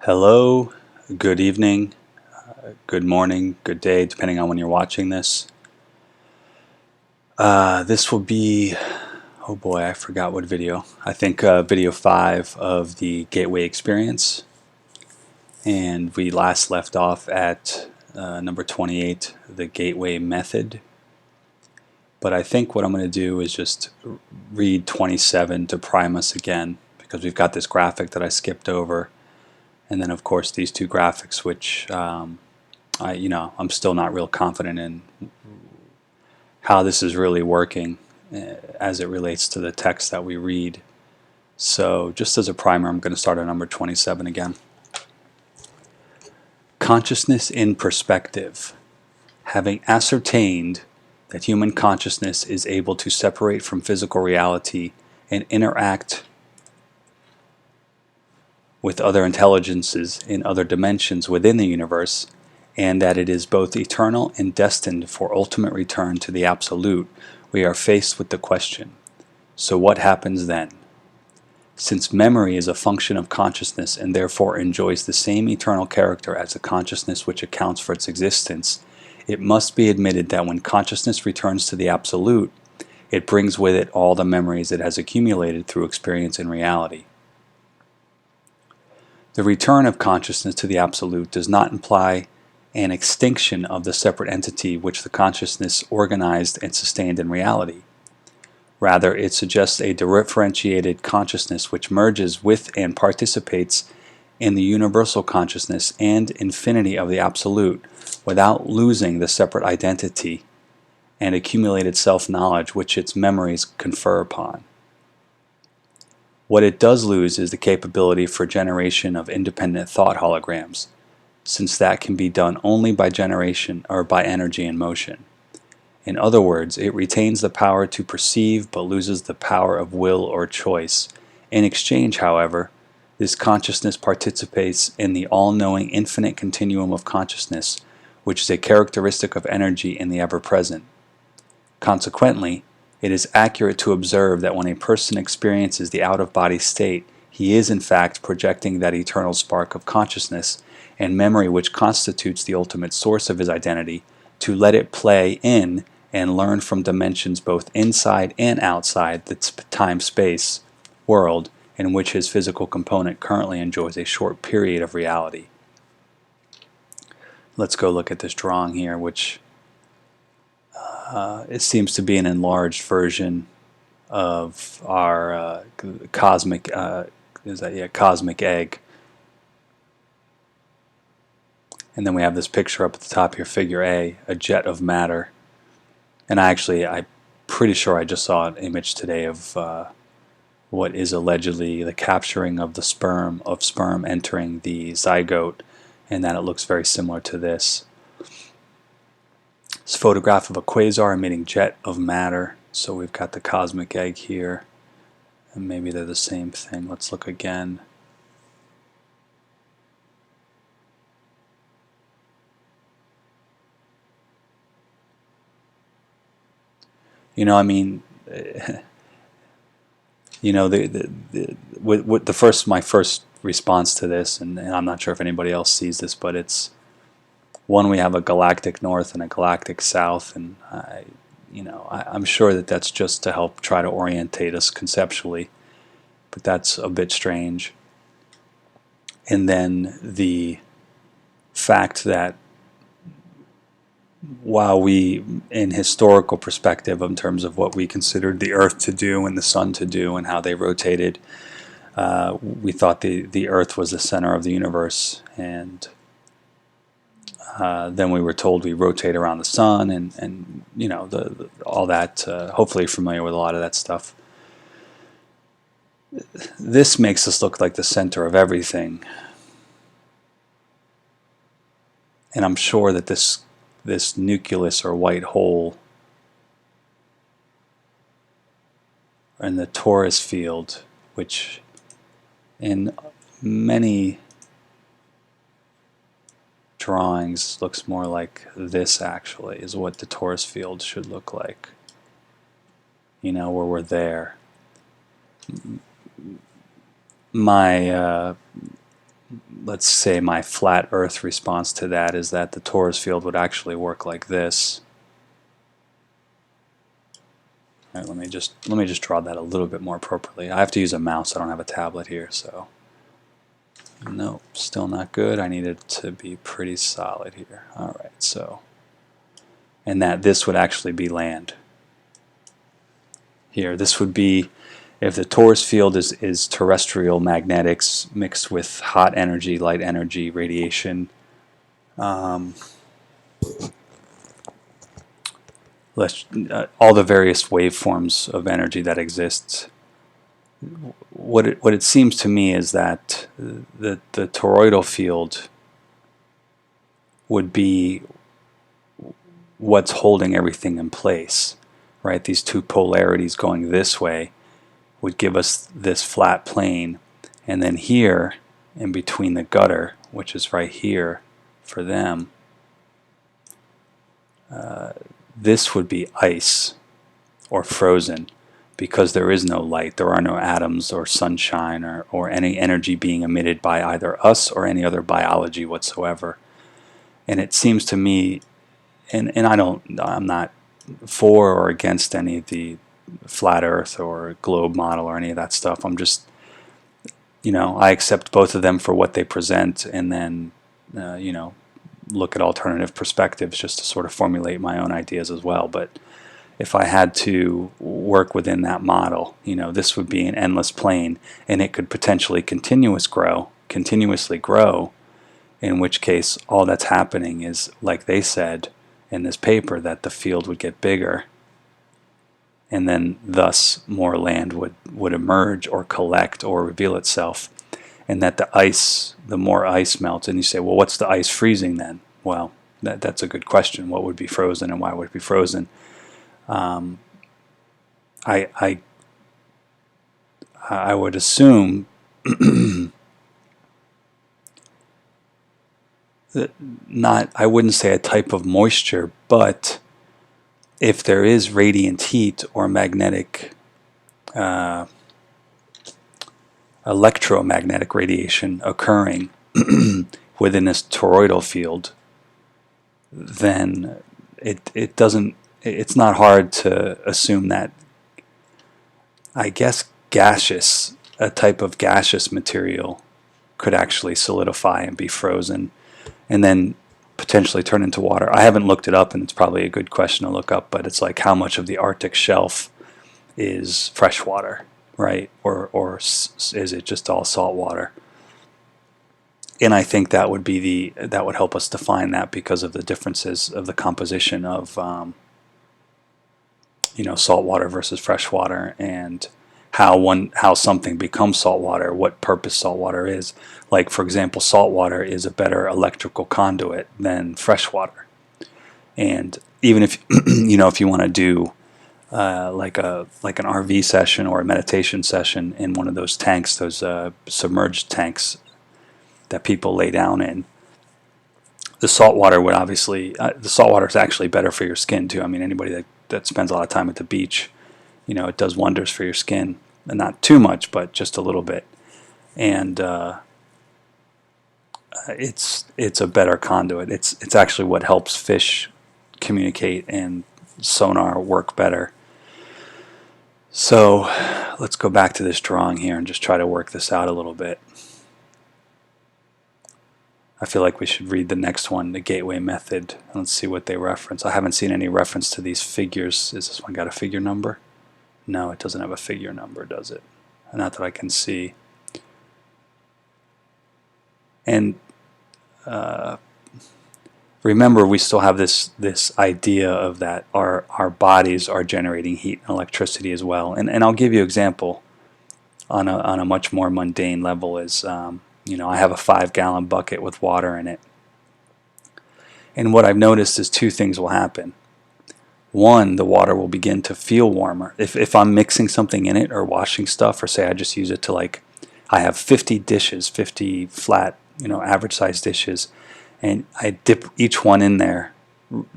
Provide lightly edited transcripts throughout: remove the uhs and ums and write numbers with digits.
Hello, good evening, good morning, good day, depending on when you're watching this. This will be, oh boy, I forgot what video. I think video 5 of the Gateway Experience. And we last left off at number 28, the Gateway Method. But I think what I'm going to do is just read 27 to prime us again, because we've got this graphic that I skipped over. And then, of course, these two graphics, which I'm still not real confident in how this is really working as it relates to the text that we read. So just as a primer, I'm going to start at number 27 again. Consciousness in perspective. Having ascertained that human consciousness is able to separate from physical reality and interact with other intelligences in other dimensions within the universe, and that it is both eternal and destined for ultimate return to the Absolute, we are faced with the question, so what happens then? Since memory is a function of consciousness and therefore enjoys the same eternal character as the consciousness which accounts for its existence, it must be admitted that when consciousness returns to the Absolute, it brings with it all the memories it has accumulated through experience in reality. The return of consciousness to the Absolute does not imply an extinction of the separate entity which the consciousness organized and sustained in reality. Rather, it suggests a differentiated consciousness which merges with and participates in the universal consciousness and infinity of the Absolute without losing the separate identity and accumulated self-knowledge which its memories confer upon. What it does lose is the capability for generation of independent thought holograms, since that can be done only by generation or by energy in motion. In other words, it retains the power to perceive but loses the power of will or choice. In exchange, however, this consciousness participates in the all-knowing infinite continuum of consciousness, which is a characteristic of energy in the ever-present. Consequently, it is accurate to observe that when a person experiences the out-of-body state, he is in fact projecting that eternal spark of consciousness and memory which constitutes the ultimate source of his identity, to let it play in and learn from dimensions both inside and outside the time-space world in which his physical component currently enjoys a short period of reality. Let's go look at this drawing here, which it seems to be an enlarged version of our cosmic cosmic egg. And then we have this picture up at the top here, figure A, a jet of matter. And I'm pretty sure I just saw an image today of what is allegedly the capturing of the sperm entering the zygote, and that it looks very similar to this. It's a photograph of a quasar emitting jet of matter. So we've got the cosmic egg here, and maybe they're the same thing. Let's look again. I mean, my first response to this, and I'm not sure if anybody else sees this, but it's one, we have a galactic north and a galactic south, and I'm sure that that's just to help try to orientate us conceptually, but that's a bit strange. And then the fact that while we, in historical perspective, in terms of what we considered the Earth to do and the Sun to do and how they rotated, we thought the Earth was the center of the universe, and then we were told we rotate around the Sun, and all that. Hopefully, you're familiar with a lot of that stuff. This makes us look like the center of everything, and I'm sure that this nucleus or white hole in the torus field, which in many drawings looks more like this, actually, is what the torus field should look like, where we're there. My let's say my flat Earth response to that is that the torus field would actually work like this. All right, let me just draw that a little bit more appropriately. I have to use a mouse. I don't have a tablet here, so nope, still not good. I need it to be pretty solid here. All right, so, and that this would actually be land. Here, this would be, if the torus field is terrestrial magnetics mixed with hot energy, light energy, radiation, all the various waveforms of energy that exists. What it seems to me is that the toroidal field would be what's holding everything in place, right? These two polarities going this way would give us this flat plane, and then here in between the gutter, which is right here for them, this would be ice or frozen, because there is no light, there are no atoms or sunshine or any energy being emitted by either us or any other biology whatsoever. And it seems to me, and I'm not for or against any of the flat earth or globe model or any of that stuff. I'm just, I accept both of them for what they present, and then look at alternative perspectives just to sort of formulate my own ideas as well. But if I had to work within that model, this would be an endless plane, and it could potentially continuously grow, in which case all that's happening is, like they said in this paper, that the field would get bigger, and then thus more land would emerge or collect or reveal itself, and that the more ice melts. And you say, well, what's the ice freezing then? Well, that's a good question. What would be frozen and why would it be frozen? I would assume that I wouldn't say a type of moisture, but if there is radiant heat or magnetic electromagnetic radiation occurring within this toroidal field, then it's not hard to assume that, I guess, a type of gaseous material could actually solidify and be frozen and then potentially turn into water. I haven't looked it up, and it's probably a good question to look up, but it's like, how much of the Arctic shelf is fresh water, right? Or is it just all salt water? And I think that would help us define that, because of the differences of the composition of salt water versus fresh water, and how something becomes salt water, what purpose salt water is. Like, for example, salt water is a better electrical conduit than fresh water. And even if if you want to do like an RV session or a meditation session in one of those tanks, those submerged tanks that people lay down in, the salt water would obviously the salt water is actually better for your skin too. I mean, anybody that spends a lot of time at the beach, it does wonders for your skin, and not too much, but just a little bit. And it's a better conduit. It's actually what helps fish communicate and sonar work better. So let's go back to this drawing here and just try to work this out a little bit. I feel like we should read the next one, the gateway method. Let's see what they reference. I haven't seen any reference to these figures. Is this one got a figure number? No, it doesn't have a figure number, does it? Not that I can see. And remember, we still have this idea of that our bodies are generating heat and electricity as well. And I'll give you an example on a much more mundane level. Is I have a 5-gallon bucket with water in it. And what I've noticed is two things will happen. One, the water will begin to feel warmer. If I'm mixing something in it or washing stuff, or say I just use it to, like, I have 50 dishes, 50 flat, average sized dishes, and I dip each one in there,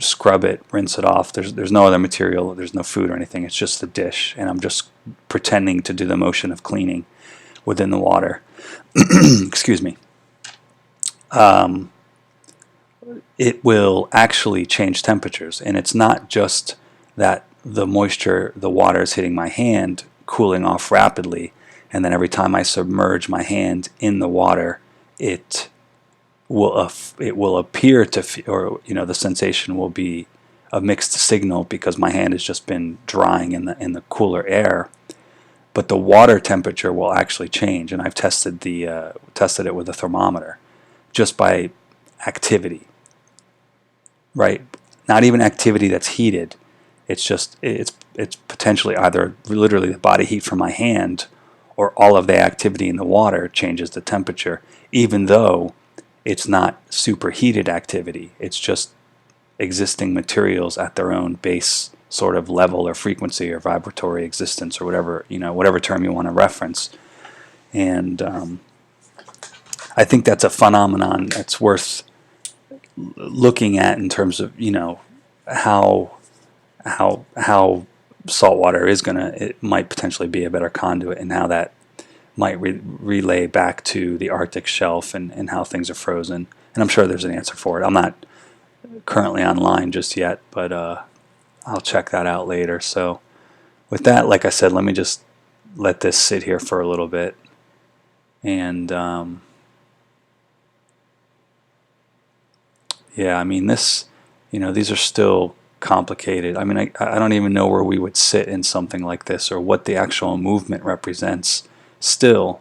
scrub it, rinse it off. There's no other material, there's no food or anything, it's just the dish, and I'm just pretending to do the motion of cleaning within the water. Excuse me. it will actually change temperatures. And it's not just that the moisture, the water is hitting my hand, cooling off rapidly, and then every time I submerge my hand in the water, it will appear to, or the sensation will be a mixed signal because my hand has just been drying in the cooler air. But the water temperature will actually change, and I've tested it with a thermometer just by activity, right? Not even activity that's heated. It's potentially either literally the body heat from my hand, or all of the activity in the water changes the temperature, even though it's not superheated activity. It's just existing materials at their own base sort of level or frequency or vibratory existence, or whatever term you want to reference. And I think that's a phenomenon that's worth looking at in terms of how saltwater it might potentially be a better conduit, and how that might relay back to the Arctic shelf, and how things are frozen. And I'm sure there's an answer for it. I'm not currently online just yet, but I'll check that out later. So with that, like I said, let me just let this sit here for a little bit. And yeah, I mean, these are still complicated. I mean, I don't even know where we would sit in something like this, or what the actual movement represents still,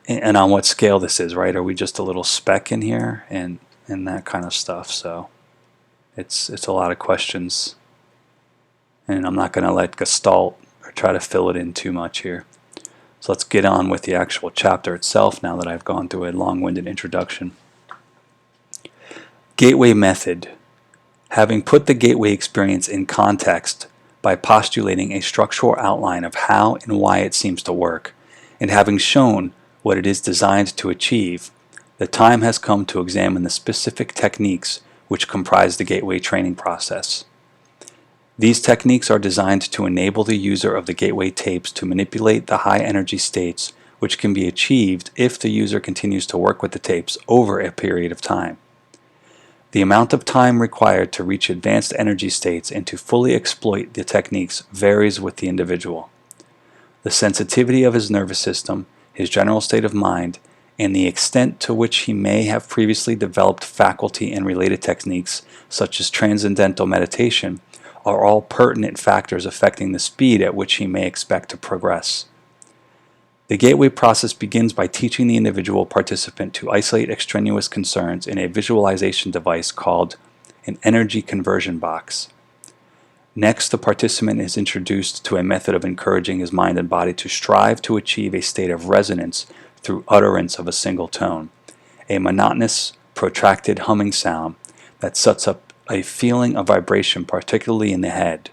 and on what scale this is, right? Are we just a little speck in here, and that kind of stuff? So it's a lot of questions, and I'm not going to let gestalt or try to fill it in too much here. So let's get on with the actual chapter itself now that I've gone through a long-winded introduction. Gateway method. Having put the gateway experience in context by postulating a structural outline of how and why it seems to work, and having shown what it is designed to achieve, the time has come to examine the specific techniques which comprise the gateway training process. These techniques are designed to enable the user of the gateway tapes to manipulate the high energy states, which can be achieved if the user continues to work with the tapes over a period of time. The amount of time required to reach advanced energy states and to fully exploit the techniques varies with the individual. The sensitivity of his nervous system, his general state of mind, and the extent to which he may have previously developed faculty and related techniques, such as transcendental meditation, are all pertinent factors affecting the speed at which he may expect to progress. The gateway process begins by teaching the individual participant to isolate extraneous concerns in a visualization device called an energy conversion box. Next, the participant is introduced to a method of encouraging his mind and body to strive to achieve a state of resonance through utterance of a single tone, a monotonous, protracted humming sound that sets up a feeling of vibration, particularly in the head.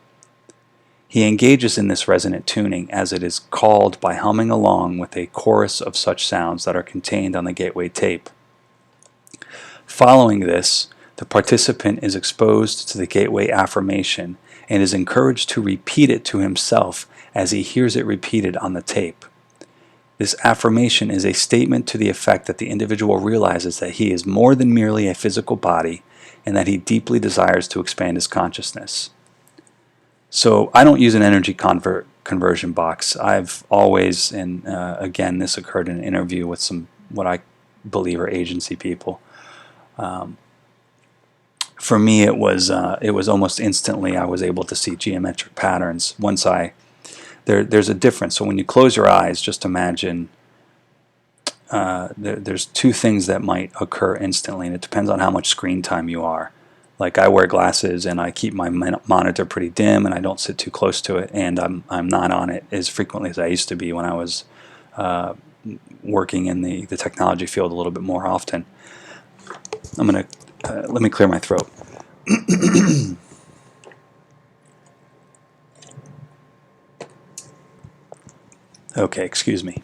He engages in this resonant tuning, as it is called, by humming along with a chorus of such sounds that are contained on the gateway tape. Following this, the participant is exposed to the gateway affirmation and is encouraged to repeat it to himself as he hears it repeated on the tape. This affirmation is a statement to the effect that the individual realizes that he is more than merely a physical body, and that he deeply desires to expand his consciousness. So I don't use an energy conversion box. I've always, and again, this occurred in an interview with some what I believe are agency people. For me, it was almost instantly I was able to see geometric patterns. There's a difference. So when you close your eyes, just imagine there's two things that might occur instantly, and it depends on how much screen time you are. Like, I wear glasses and I keep my monitor pretty dim, and I don't sit too close to it, and I'm not on it as frequently as I used to be when I was working in the technology field a little bit more often. Let me clear my throat. Okay, excuse me.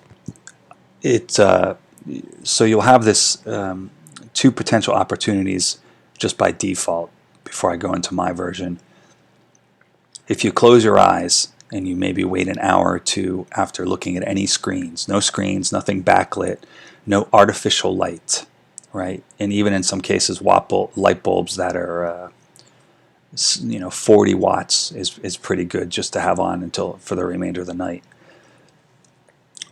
So you'll have this two potential opportunities just by default before I go into my version. If you close your eyes and you maybe wait an hour or two after looking at any screens. No screens, nothing backlit, no artificial light, right? And even in some cases, light bulbs that are 40 watts is pretty good just to have on until for the remainder of the night,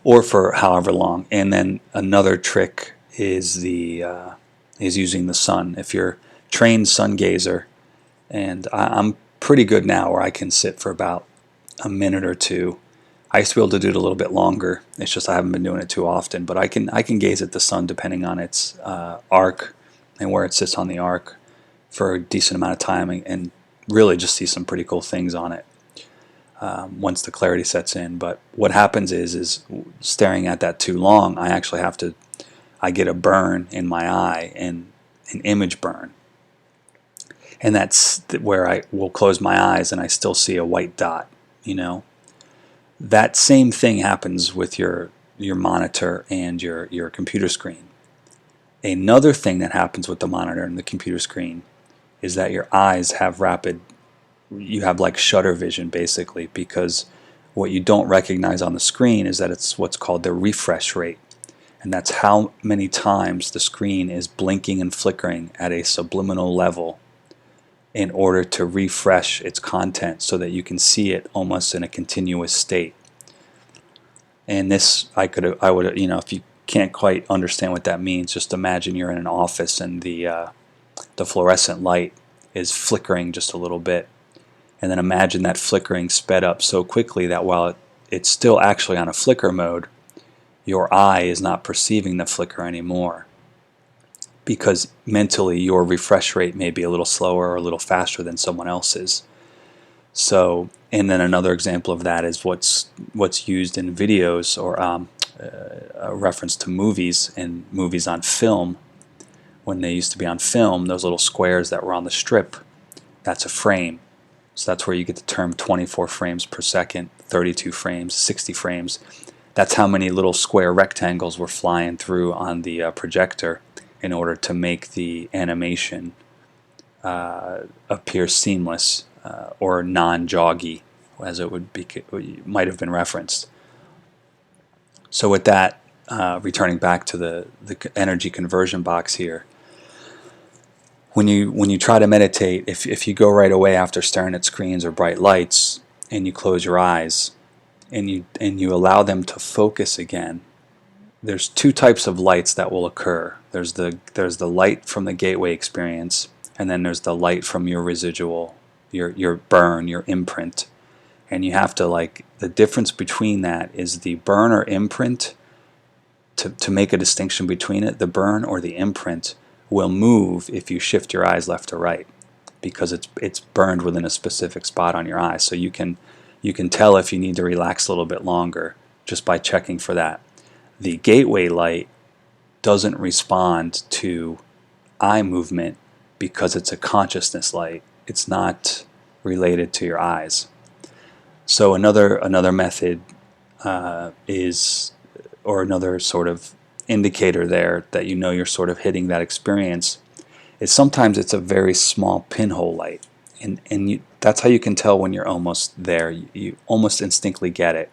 or for however long. And then another trick is using the sun. If you're a trained sun gazer, and I'm pretty good now where I can sit for about a minute or two. I used to be able to do it a little bit longer. It's just I haven't been doing it too often. But I can gaze at the sun depending on its arc and where it sits on the arc for a decent amount of time, and really just see some pretty cool things on it once the clarity sets in. But what happens is staring at that too long, I get a burn in my eye, and an image burn. And that's where I will close my eyes and I still see a white dot, That same thing happens with your monitor and your computer screen. Another thing that happens with the monitor and the computer screen is that your eyes have you have like shutter vision basically, because what you don't recognize on the screen is that it's what's called the refresh rate. And that's how many times the screen is blinking and flickering at a subliminal level in order to refresh its content so that you can see it almost in a continuous state. And this, I would, if you can't quite understand what that means, just imagine you're in an office and the fluorescent light is flickering just a little bit. And then imagine that flickering sped up so quickly that while it's still actually on a flicker mode, your eye is not perceiving the flicker anymore, because mentally your refresh rate may be a little slower or a little faster than someone else's. So, and then another example of that is what's used in videos, or a reference to movies, and movies on film. When they used to be on film, those little squares that were on the strip, that's a frame. So that's where you get the term 24 frames per second, 32 frames, 60 frames. That's how many little square rectangles were flying through on the projector in order to make the animation appear seamless, or non-joggy, as it might have been referenced. So with that, returning back to the energy conversion box here, when you try to meditate, if you go right away after staring at screens or bright lights and you close your eyes and you allow them to focus again, there's two types of lights that will occur. There's the light from the gateway experience, and then there's the light from your residual, your burn, your imprint. And you have to, the difference between that is the burn or imprint. To make a distinction between it, the burn or the imprint will move if you shift your eyes left to right, because it's burned within a specific spot on your eye. So you can tell if you need to relax a little bit longer just by checking for that. The gateway light doesn't respond to eye movement because it's a consciousness light. It's not related to your eyes. So another method is, or another sort of indicator there that you're sort of hitting that experience, is sometimes it's a very small pinhole light, and that's how you can tell when you're almost there. You almost instantly get it,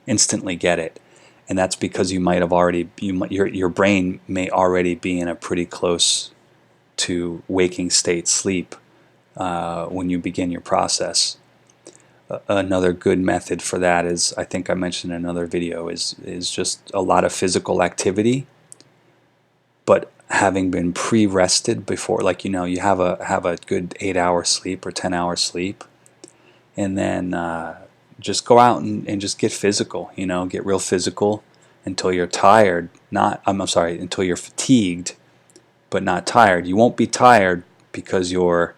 and that's because you might have already your brain may already be in a pretty close to waking state sleep when you begin your process. Another good method for that is, I think I mentioned in another video, is just a lot of physical activity, but having been pre-rested before. You have a good 8-hour sleep or 10-hour sleep, and then just go out and just get physical. Get real physical until you're tired. Until you're fatigued, but not tired. You won't be tired because you're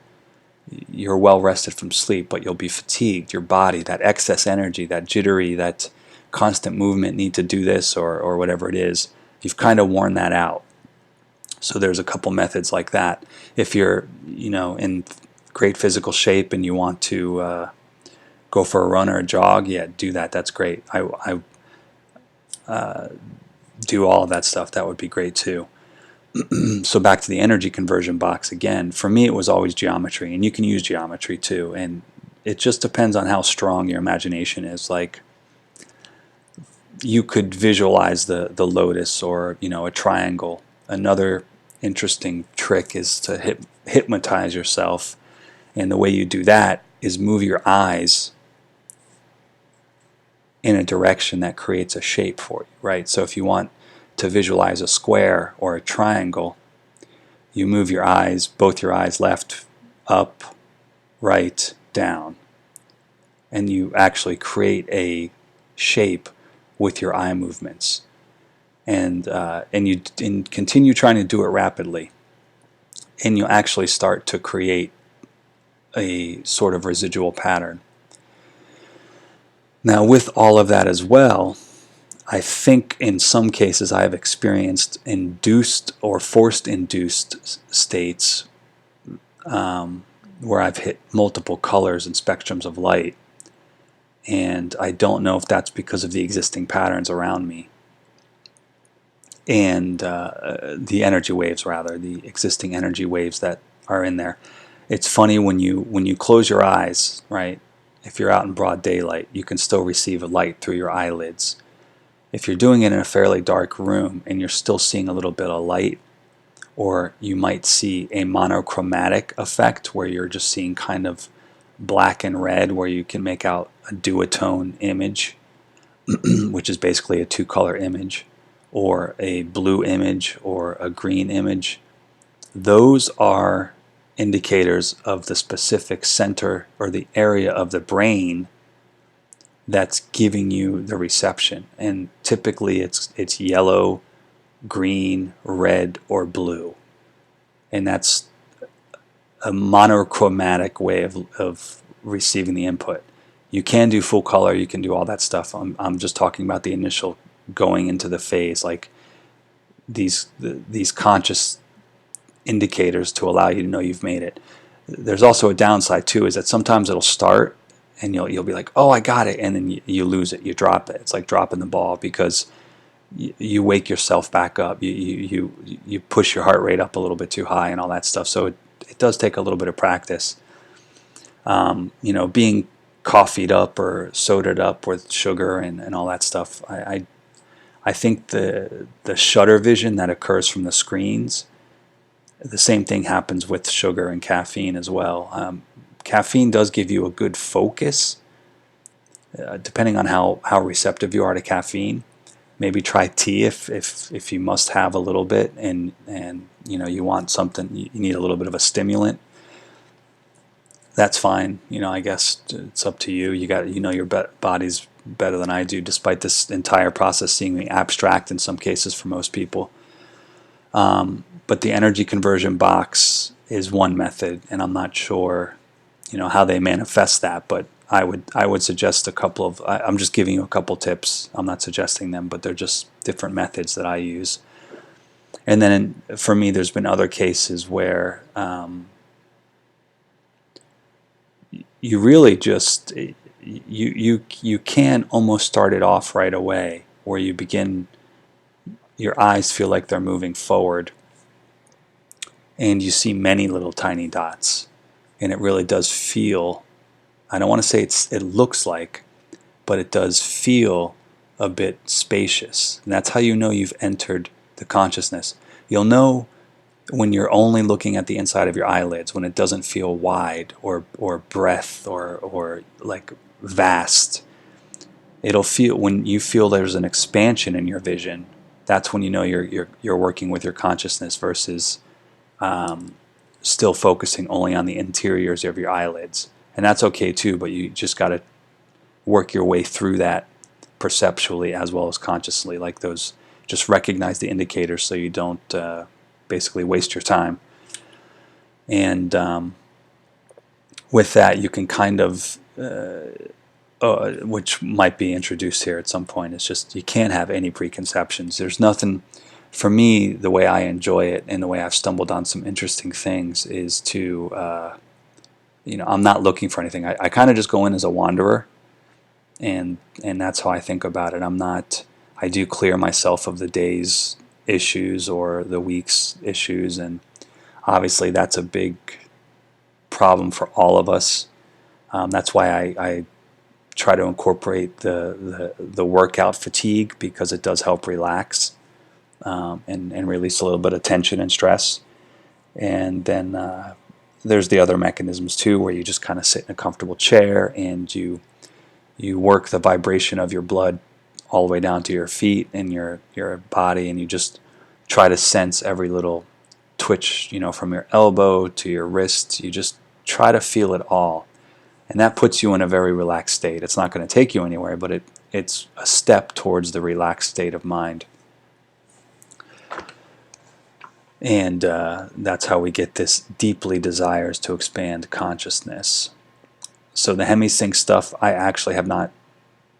well rested from sleep, but you'll be fatigued. Your body, that excess energy, that jittery, that constant movement, need to do this or whatever it is, you've kind of worn that out. So there's a couple methods like that. If you're in great physical shape and you want to go for a run or a jog, yeah, do that. That's great. I do all of that stuff. That would be great too. So back to the energy conversion box again. For me, it was always geometry, and you can use geometry too. And it just depends on how strong your imagination is. Like, you could visualize the lotus, or a triangle. Another interesting trick is to hypnotize yourself, and the way you do that is move your eyes in a direction that creates a shape for you, right? So if you want to visualize a square or a triangle, you move your eyes, both your eyes, left, up, right, down, and you actually create a shape with your eye movements, and you continue trying to do it rapidly, and you actually start to create a sort of residual pattern. Now, with all of that as well, I think in some cases I have experienced induced or forced induced states, where I've hit multiple colors and spectrums of light, and I don't know if that's because of the existing patterns around me, and the energy waves, rather, the existing energy waves that are in there. It's funny, when you close your eyes, right? If you're out in broad daylight, you can still receive a light through your eyelids. If you're doing it in a fairly dark room and you're still seeing a little bit of light, or you might see a monochromatic effect where you're just seeing kind of black and red, where you can make out a duotone image, which is basically a two-color image, or a blue image or a green image. Those are indicators of the specific center or the area of the brain that's giving you the reception. And typically it's yellow, green, red, or blue. And that's a monochromatic way of receiving the input. You can do full color, you can do all that stuff. I'm just talking about the initial going into the phase, like these conscious indicators to allow you to know you've made it. There's also a downside too, is that sometimes it'll start and you'll be like, oh, I got it, and then you lose it, you drop it. It's like dropping the ball, because you wake yourself back up, you push your heart rate up a little bit too high and all that stuff. So it does take a little bit of practice. Being coffeeed up or sodaed up with sugar and all that stuff, I think the shutter vision that occurs from the screens, the same thing happens with sugar and caffeine as well. Caffeine does give you a good focus, depending on how receptive you are to caffeine. Maybe try tea if you must have a little bit, and you want something, you need a little bit of a stimulant. That's fine. I guess it's up to you. Your body's better than I do, despite this entire process seeming abstract in some cases for most people. But the energy conversion box is one method, and I'm not sure how they manifest that, but I would suggest a couple of, I'm just giving you a couple tips. I'm not suggesting them, but they're just different methods that I use. And then for me, there's been other cases where you really just you can almost start it off right away, where you begin, your eyes feel like they're moving forward, and you see many little tiny dots, and it really does feel, I don't want to say it looks like, but it does feel a bit spacious. And that's how you know you've entered the consciousness. You'll know when you're only looking at the inside of your eyelids, when it doesn't feel wide or breadth or like vast. It'll feel, when you feel there's an expansion in your vision, that's when you know you're working with your consciousness, versus still focusing only on the interiors of your eyelids. And that's okay too, but you just got to work your way through that perceptually as well as consciously. Like those, just recognize the indicators so you don't basically waste your time. And with that, you can kind of, which might be introduced here at some point, it's just you can't have any preconceptions. There's nothing, for me, the way I enjoy it and the way I've stumbled on some interesting things is to, I'm not looking for anything. I kind of just go in as a wanderer, and that's how I think about it. I do clear myself of the day's issues or the week's issues, and obviously that's a big problem for all of us. That's why I try to incorporate the workout fatigue, because it does help relax and release a little bit of tension and stress. And then there's the other mechanisms too, where you just kind of sit in a comfortable chair and you work the vibration of your blood all the way down to your feet and your body, and you just try to sense every little twitch, from your elbow to your wrist. You just try to feel it all, and that puts you in a very relaxed state. It's not going to take you anywhere, but it's a step towards the relaxed state of mind. And that's how we get this deeply desires to expand consciousness. So the hemisync stuff, I actually have not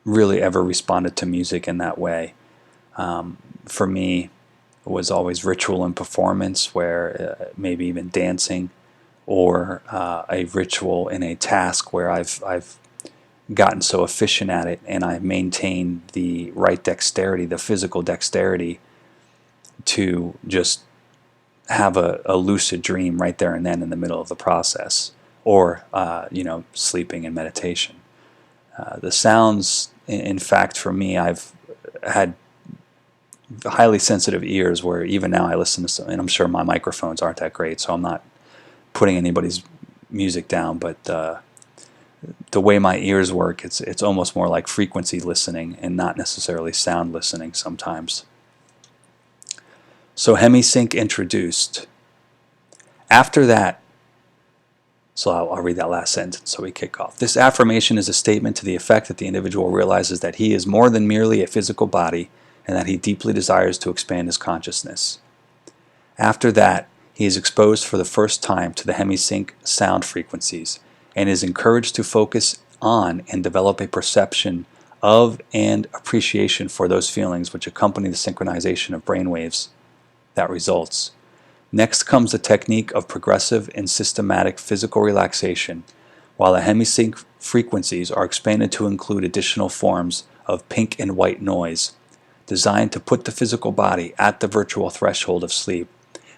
really ever responded to music in that way. For me, it was always ritual and performance, where maybe even dancing, or a ritual in a task where I've gotten so efficient at it, and I've maintained the right dexterity, the physical dexterity, to just have a lucid dream right there and then in the middle of the process, or sleeping in meditation. The sounds, in fact, for me, I've had highly sensitive ears, where even now I listen to some, and I'm sure my microphones aren't that great, so I'm not putting anybody's music down, but the way my ears work, it's almost more like frequency listening and not necessarily sound listening sometimes. So hemisync introduced. After that, so I'll read that last sentence so we kick off. This affirmation is a statement to the effect that the individual realizes that he is more than merely a physical body, and that he deeply desires to expand his consciousness. After that, he is exposed for the first time to the hemisync sound frequencies, and is encouraged to focus on and develop a perception of and appreciation for those feelings which accompany the synchronization of brainwaves that results. Next comes the technique of progressive and systematic physical relaxation, while the hemisync frequencies are expanded to include additional forms of pink and white noise, designed to put the physical body at the virtual threshold of sleep,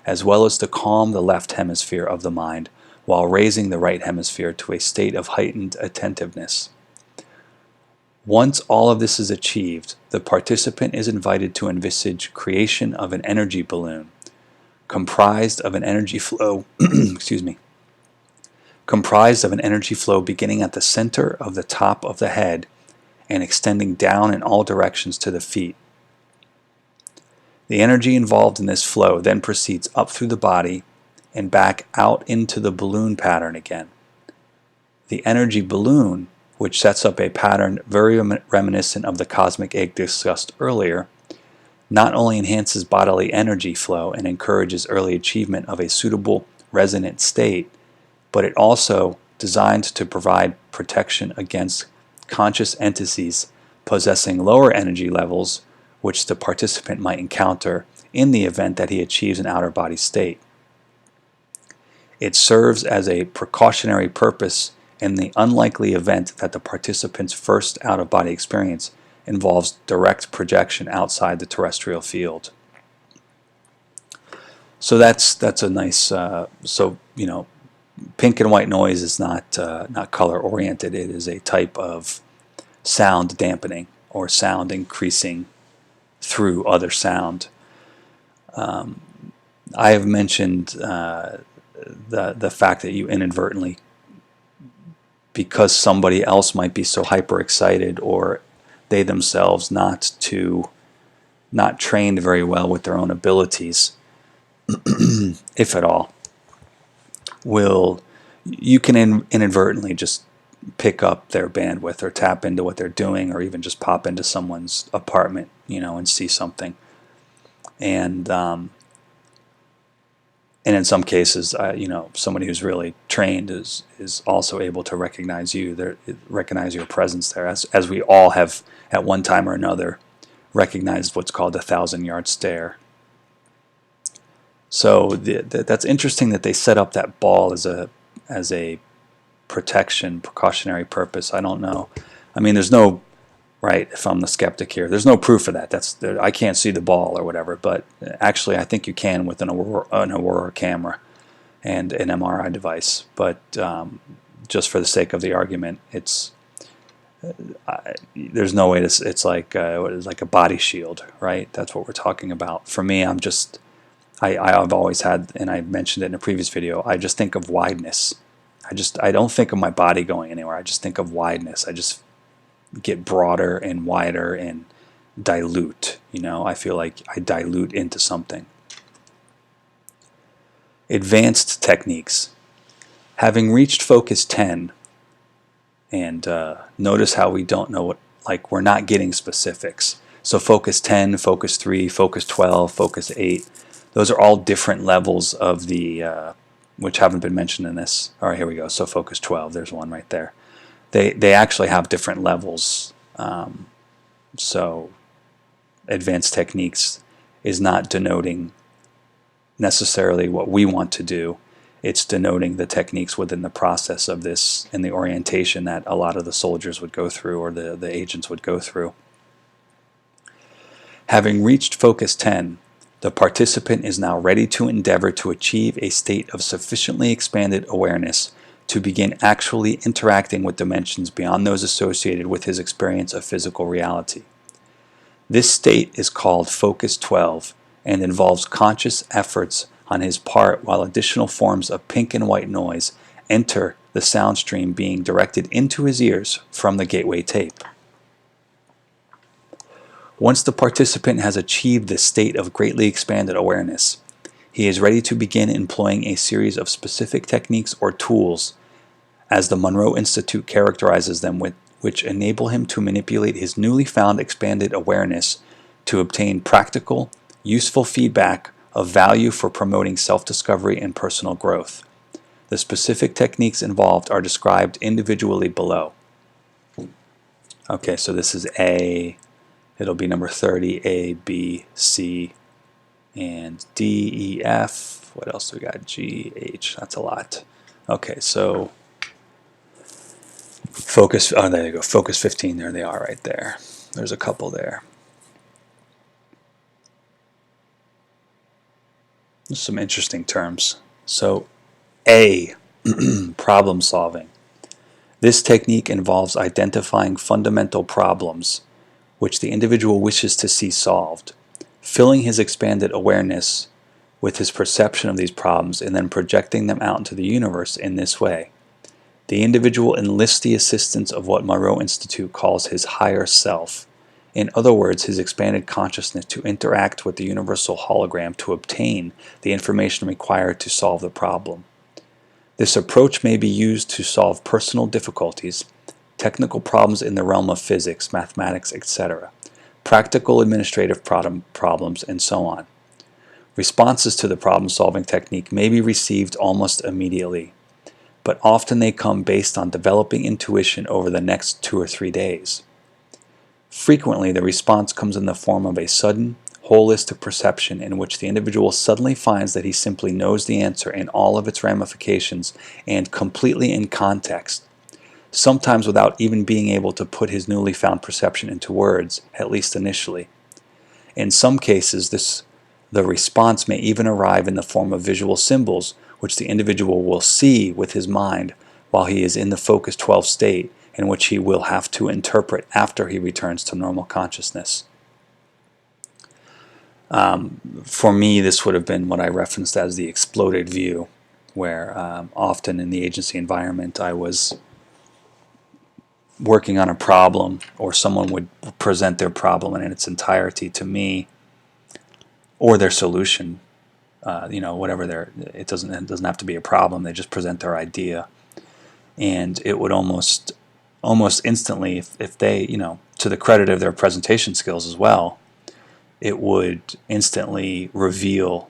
as well as to calm the left hemisphere of the mind, while raising the right hemisphere to a state of heightened attentiveness. Once all of this is achieved, the participant is invited to envisage creation of an energy balloon, comprised of an energy flow comprised of an energy flow beginning at the center of the top of the head and extending down in all directions to the feet. The energy involved in this flow then proceeds up through the body and back out into the balloon pattern again. The energy balloon, which sets up a pattern very reminiscent of the cosmic egg discussed earlier, not only enhances bodily energy flow and encourages early achievement of a suitable resonant state, but it also designed to provide protection against conscious entities possessing lower energy levels, which the participant might encounter in the event that he achieves an outer body state. It serves as a precautionary purpose in the unlikely event that the participant's first out-of-body experience involves direct projection outside the terrestrial field. So that's a nice. Pink and white noise is not color oriented. It is a type of sound dampening or sound increasing through other sound. I have mentioned the fact that you inadvertently, because somebody else might be so hyper excited, or they themselves not trained very well with their own abilities, if at all, you can inadvertently just pick up their bandwidth or tap into what they're doing, or even just pop into someone's apartment, and see something. And in some cases, somebody who's really trained is also able to recognize recognize your presence there, as we all have at one time or another recognized what's called the 1,000-yard stare. So that's interesting that they set up that ball as a precautionary purpose. I don't know. I mean, there's no, right, if I'm the skeptic here, there's no proof of that. I can't see the ball or whatever, but actually I think you can with an Aurora camera and an MRI device. But just for the sake of the argument, there's no way to. It's like like a body shield, right? That's what we're talking about. For me, I've always had, and I mentioned it in a previous video, I just think of wideness. I don't think of my body going anywhere. I just think of wideness. I just get broader and wider and dilute. I feel like I dilute into something. Advanced techniques. Having reached focus 10, and notice how we don't know like we're not getting specifics. So focus 10, focus 3, focus 12, focus 8, those are all different levels of the, which haven't been mentioned in this. All right, here we go. So focus 12, there's one right there. They actually have different levels. So advanced techniques is not denoting necessarily what we want to do. It's denoting the techniques within the process of this and the orientation that a lot of the soldiers would go through, or the agents would go through. Having reached focus 10, the participant is now ready to endeavor to achieve a state of sufficiently expanded awareness to begin actually interacting with dimensions beyond those associated with his experience of physical reality. This state is called focus 12 and involves conscious efforts on his part, while additional forms of pink and white noise enter the sound stream being directed into his ears from the gateway tape. Once the participant has achieved this state of greatly expanded awareness, he is ready to begin employing a series of specific techniques or tools, as the Monroe Institute characterizes them, which enable him to manipulate his newly found expanded awareness to obtain practical, useful feedback of value for promoting self-discovery and personal growth. The specific techniques involved are described individually below. Okay, so this is A. It'll be number 30, A, B, C, and D, E, F. What else do we got? G, H. That's a lot. Okay, so focus, oh, there you go. Focus 15, there they are right there. There's a couple there. There's some interesting terms. So, A, problem solving. This technique involves identifying fundamental problems which the individual wishes to see solved, filling his expanded awareness with his perception of these problems, and then projecting them out into the universe in this way. The individual enlists the assistance of what Monroe Institute calls his higher self. In other words, his expanded consciousness, to interact with the universal hologram to obtain the information required to solve the problem. This approach may be used to solve personal difficulties, technical problems in the realm of physics, mathematics, etc., practical administrative problems, and so on. Responses to the problem-solving technique may be received almost immediately, but often they come based on developing intuition over the next 2 or 3 days. Frequently, the response comes in the form of a sudden, holistic perception in which the individual suddenly finds that he simply knows the answer in all of its ramifications and completely in context, sometimes without even being able to put his newly found perception into words, at least initially. In some cases, the response may even arrive in the form of visual symbols, which the individual will see with his mind while he is in the focus 12 state, in which he will have to interpret after he returns to normal consciousness. For me, this would have been what I referenced as the exploded view, where often in the agency environment I was working on a problem, or someone would present their problem in its entirety to me, or their solution, whatever it doesn't have to be a problem. They just present their idea, and it would almost instantly, if they, to the credit of their presentation skills as well, it would instantly reveal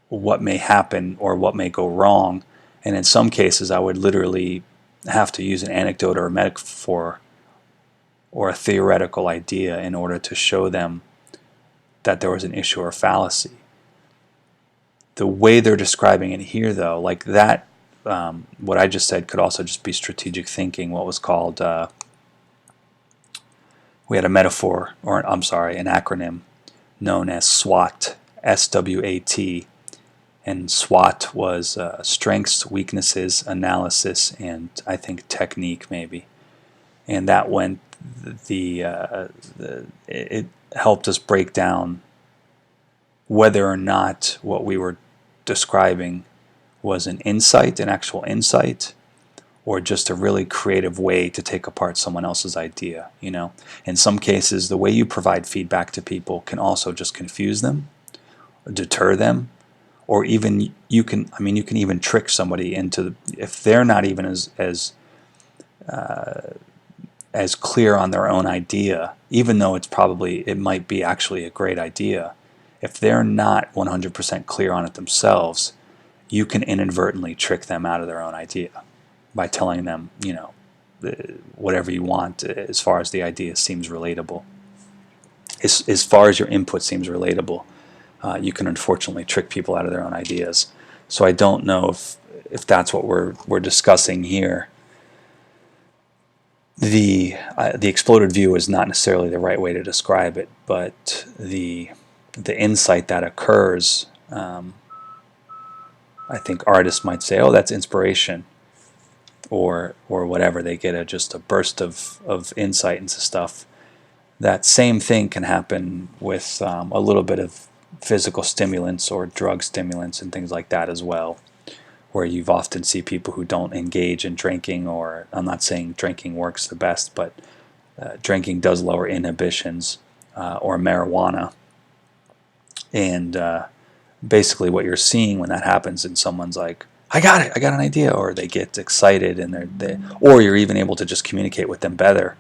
what may happen or what may go wrong. And in some cases, I would literally have to use an anecdote or a metaphor or a theoretical idea in order to show them that there was an issue or fallacy. The way they're describing it here, though, like that, what I just said could also just be strategic thinking, what was called, we had a metaphor, or an acronym known as SWAT, SWAT, And SWOT was strengths, weaknesses, analysis, and I think technique maybe. And that went it helped us break down whether or not what we were describing was an insight, an actual insight, or just a really creative way to take apart someone else's idea. In some cases, the way you provide feedback to people can also just confuse them, deter them, or even you can even trick somebody into, if they're not even as clear on their own idea, even though it might be actually a great idea. If they're not 100% clear on it themselves, you can inadvertently trick them out of their own idea by telling them, whatever you want as far as the idea seems relatable. As far as your input seems relatable, you can unfortunately trick people out of their own ideas. So I don't know if that's what we're discussing here. The exploded view is not necessarily the right way to describe it, but the insight that occurs, I think artists might say, oh, that's inspiration, or whatever. They get just a burst of insight into stuff. That same thing can happen with a little bit of physical stimulants or drug stimulants and things like that as well, where you've often see people who don't engage in drinking, or I'm not saying drinking works the best, but drinking does lower inhibitions, or marijuana. And basically what you're seeing when that happens, and someone's like, I got it, I got an idea, or they get excited, and or you're even able to just communicate with them better,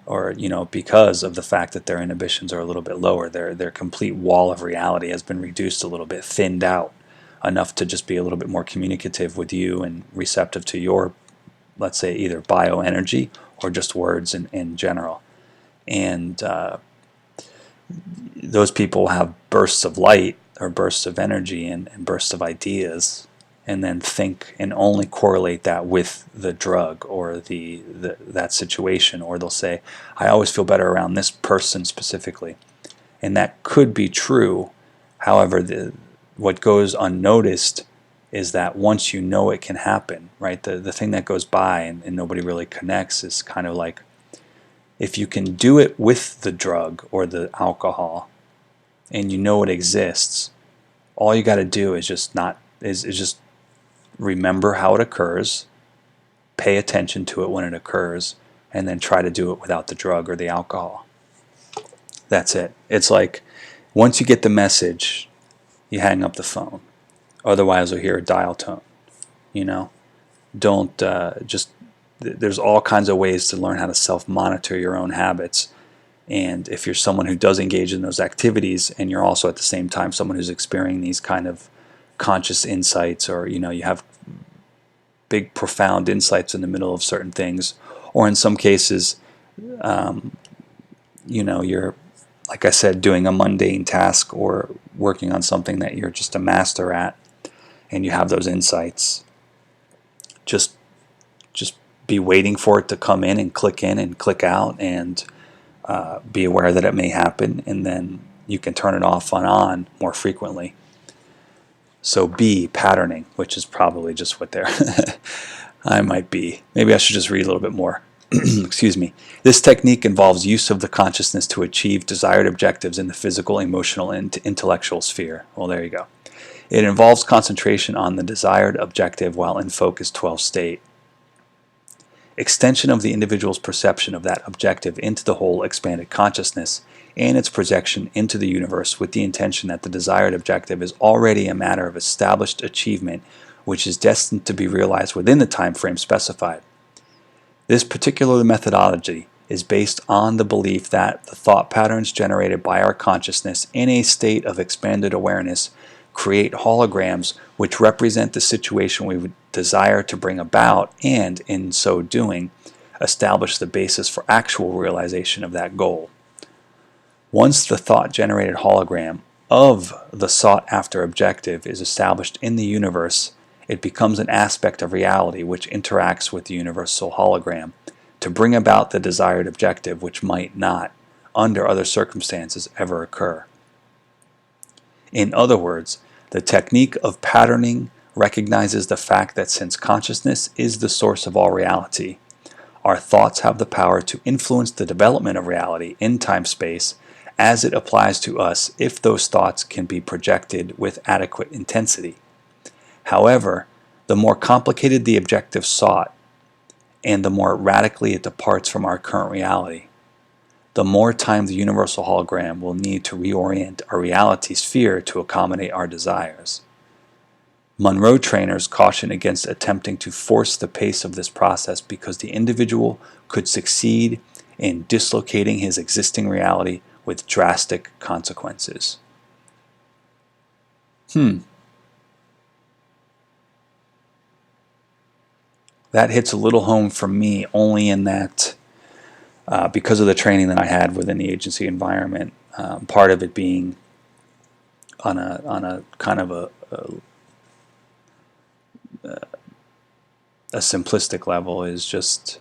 or because of the fact that their inhibitions are a little bit lower, their complete wall of reality has been reduced a little bit, thinned out enough to just be a little bit more communicative with you and receptive to your, let's say, either bioenergy or just words in general. And those people have bursts of light or bursts of energy and bursts of ideas, and then think and only correlate that with the drug or that situation, or they'll say, I always feel better around this person specifically. And that could be true. However, what goes unnoticed is that once you know it can happen, right, the thing that goes by and nobody really connects is kind of like, if you can do it with the drug or the alcohol and you know it exists, all you got to do is just remember how it occurs, pay attention to it when it occurs, and then try to do it without the drug or the alcohol. That's it. It's like, once you get the message, you hang up the phone. Otherwise, you'll hear a dial tone. Don't there's all kinds of ways to learn how to self-monitor your own habits. And if you're someone who does engage in those activities, and you're also at the same time someone who's experiencing these kind of conscious insights, or you have big profound insights in the middle of certain things, or in some cases you're, like I said, doing a mundane task or working on something that you're just a master at, and you have those insights, just be waiting for it to come in and click out, and be aware that it may happen, and then you can turn it off and on more frequently. So B, patterning, which is probably just what maybe I should just read a little bit more. Excuse me. This technique involves use of the consciousness to achieve desired objectives in the physical, emotional, and intellectual sphere. Well, there you go. It involves concentration on the desired objective while in focus 12 state. Extension of the individual's perception of that objective into the whole expanded consciousness, and its projection into the universe with the intention that the desired objective is already a matter of established achievement which is destined to be realized within the time frame specified. This particular methodology is based on the belief that the thought patterns generated by our consciousness in a state of expanded awareness create holograms which represent the situation we would desire to bring about, and in so doing, establish the basis for actual realization of that goal. Once the thought-generated hologram of the sought-after objective is established in the universe, it becomes an aspect of reality which interacts with the universal hologram to bring about the desired objective, which might not, under other circumstances, ever occur. In other words, The technique of patterning recognizes the fact that since consciousness is the source of all reality, our thoughts have the power to influence the development of reality in time-space as it applies to us if those thoughts can be projected with adequate intensity. However, the more complicated the objective sought, and the more radically it departs from our current reality, the more time the universal hologram will need to reorient our reality sphere to accommodate our desires. Monroe trainers caution against attempting to force the pace of this process because the individual could succeed in dislocating his existing reality with drastic consequences. That hits a little home for me only in that because of the training that I had within the agency environment, part of it being on a kind of a simplistic level is just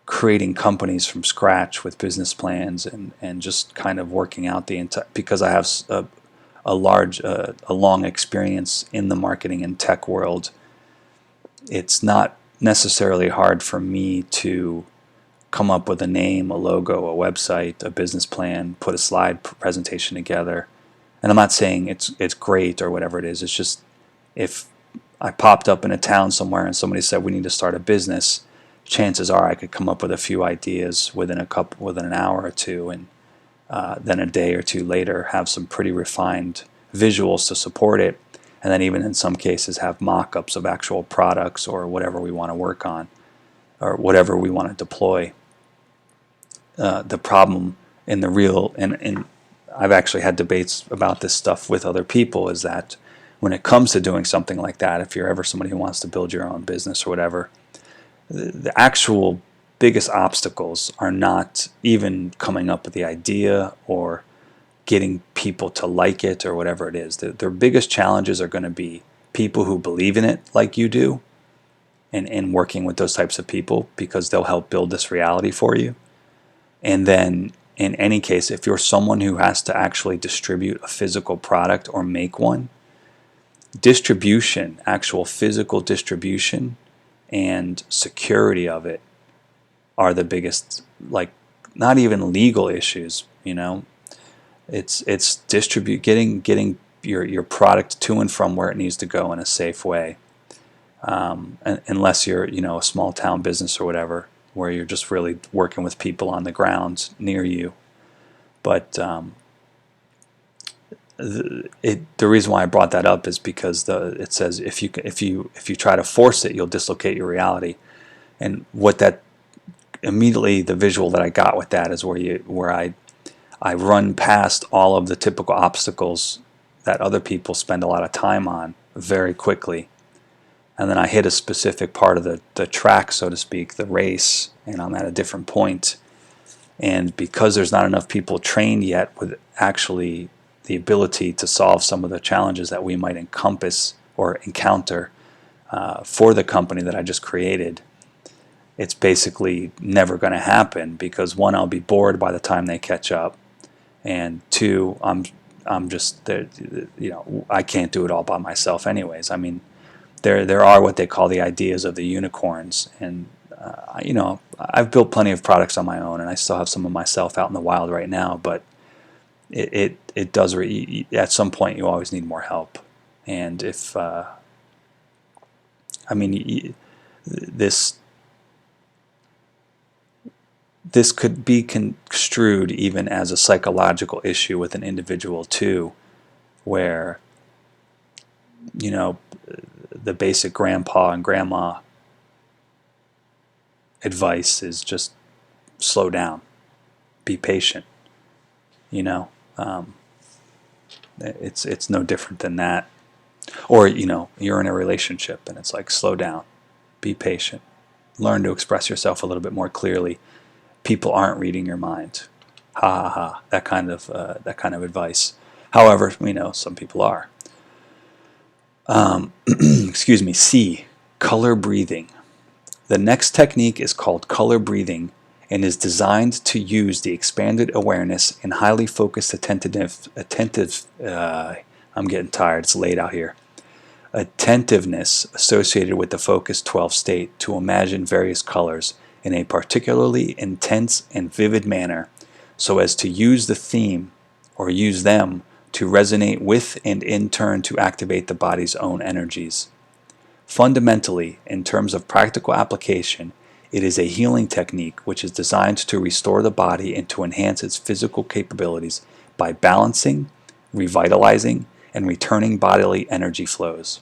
creating companies from scratch with business plans and just kind of working out the entire, because I have a long experience in the marketing and tech world. It's not necessarily hard for me to come up with a name, a logo, a website, a business plan, put a slide presentation together. And I'm not saying it's great or whatever it is. It's just if I popped up in a town somewhere and somebody said we need to start a business, chances are I could come up with a few ideas within an hour or two, and then a day or two later have some pretty refined visuals to support it, and then even in some cases have mock-ups of actual products or whatever we want to work on or whatever we want to deploy. The problem in the real, and I've actually had debates about this stuff with other people, is that when it comes to doing something like that, if you're ever somebody who wants to build your own business or whatever, the actual biggest obstacles are not even coming up with the idea or getting people to like it or whatever it is. Their biggest challenges are going to be people who believe in it like you do, and working with those types of people because they'll help build this reality for you. And then in any case, if you're someone who has to actually distribute a physical product or make one, distribution, actual physical distribution and security of it are the biggest, like, not even legal issues, you know. It's getting your product to and from where it needs to go in a safe way. Unless you're, you know, a small town business or whatever, where you're just really working with people on the ground near you. But the reason why I brought that up is because it says if you try to force it, you'll dislocate your reality. And what that immediately, the visual that I got with that is where I run past all of the typical obstacles that other people spend a lot of time on very quickly. And then I hit a specific part of the track, so to speak, the race, and I'm at a different point. And because there's not enough people trained yet with actually the ability to solve some of the challenges that we might encompass or encounter for the company that I just created, it's basically never going to happen because, one, I'll be bored by the time they catch up, and two, I'm just there, you know, I can't do it all by myself anyways. I mean, there are what they call the ideas of the unicorns, and you know, I've built plenty of products on my own, and I still have some of myself out in the wild right now. But it does at some point you always need more help, and if I mean this could be construed even as a psychological issue with an individual too, where, you know, the basic grandpa and grandma advice is just slow down, be patient. You know, it's no different than that. Or, you know, you're in a relationship and it's like, slow down, be patient, learn to express yourself a little bit more clearly. People aren't reading your mind. Ha ha ha. That kind of advice. However, we know some people are. Excuse me. C. Color breathing. The next technique is called color breathing and is designed to use the expanded awareness and highly focused I'm getting tired. It's late out here. Attentiveness associated with the focus 12 state to imagine various colors in a particularly intense and vivid manner so as to use the theme or use them to resonate with and in turn to activate the body's own energies. Fundamentally, in terms of practical application, it is a healing technique which is designed to restore the body and to enhance its physical capabilities by balancing, revitalizing, and returning bodily energy flows.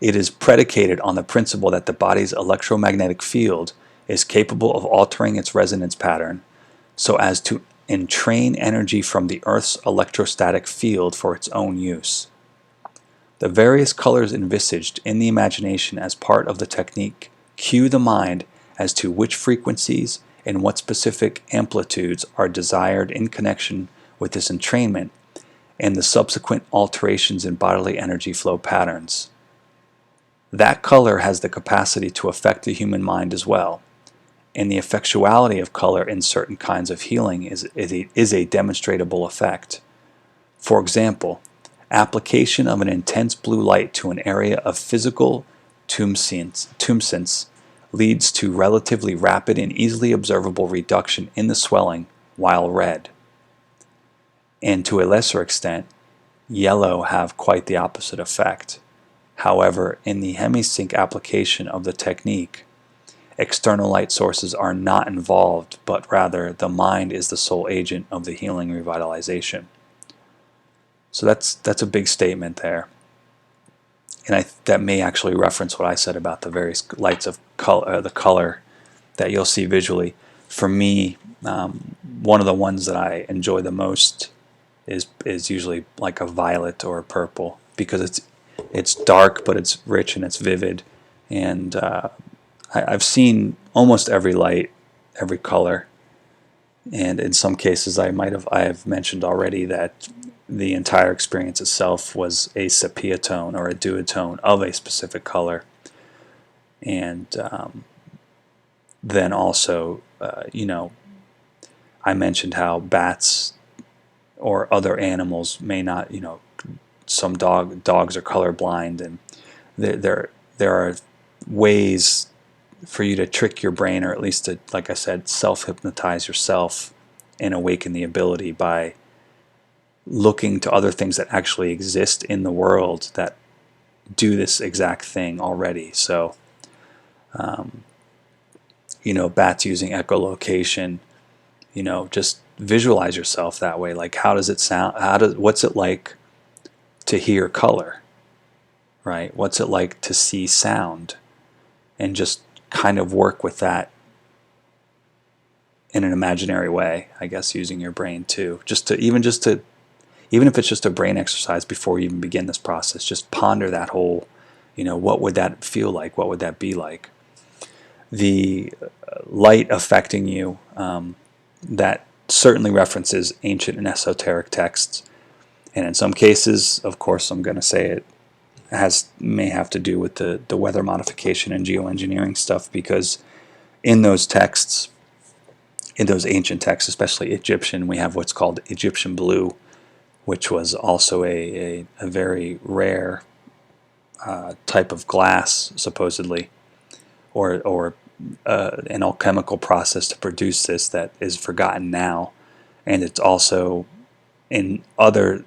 It is predicated on the principle that the body's electromagnetic field is capable of altering its resonance pattern so as to entrain energy from the Earth's electrostatic field for its own use. The various colors envisaged in the imagination as part of the technique cue the mind as to which frequencies and what specific amplitudes are desired in connection with this entrainment and the subsequent alterations in bodily energy flow patterns. That color has the capacity to affect the human mind as well, and the effectuality of color in certain kinds of healing is a demonstrable effect. For example, application of an intense blue light to an area of physical tumescence leads to relatively rapid and easily observable reduction in the swelling while red. And to a lesser extent, yellow have quite the opposite effect. However, in the hemisync application of the technique, external light sources are not involved, but rather the mind is the sole agent of the healing revitalization. So that's a big statement there, and that may actually reference what I said about the various lights of color, the color that you'll see visually. For me, one of the ones that I enjoy the most is usually like a violet or a purple, because it's dark but it's rich and it's vivid, and I've seen almost every light, every color, and in some cases I have mentioned already that the entire experience itself was a sepia tone or a duotone of a specific color. And then also, I mentioned how bats or other animals may not, some dogs are colorblind, and there are ways for you to trick your brain, or at least to, like I said, self-hypnotize yourself and awaken the ability by looking to other things that actually exist in the world that do this exact thing already. So, bats using echolocation, just visualize yourself that way. Like, how does it sound? What's it like to hear color, right? What's it like to see sound? And just kind of work with that in an imaginary way, I guess, using your brain too. Even if it's just a brain exercise before you even begin this process, just ponder that whole, what would that feel like? What would that be like? The light affecting you, that certainly references ancient and esoteric texts. And in some cases, of course, I'm going to say it may have to do with the weather modification and geoengineering stuff, because in those texts, in those ancient texts, especially Egyptian, we have what's called Egyptian blue, which was also a very rare type of glass, supposedly, or an alchemical process to produce this that is forgotten now. And it's also in other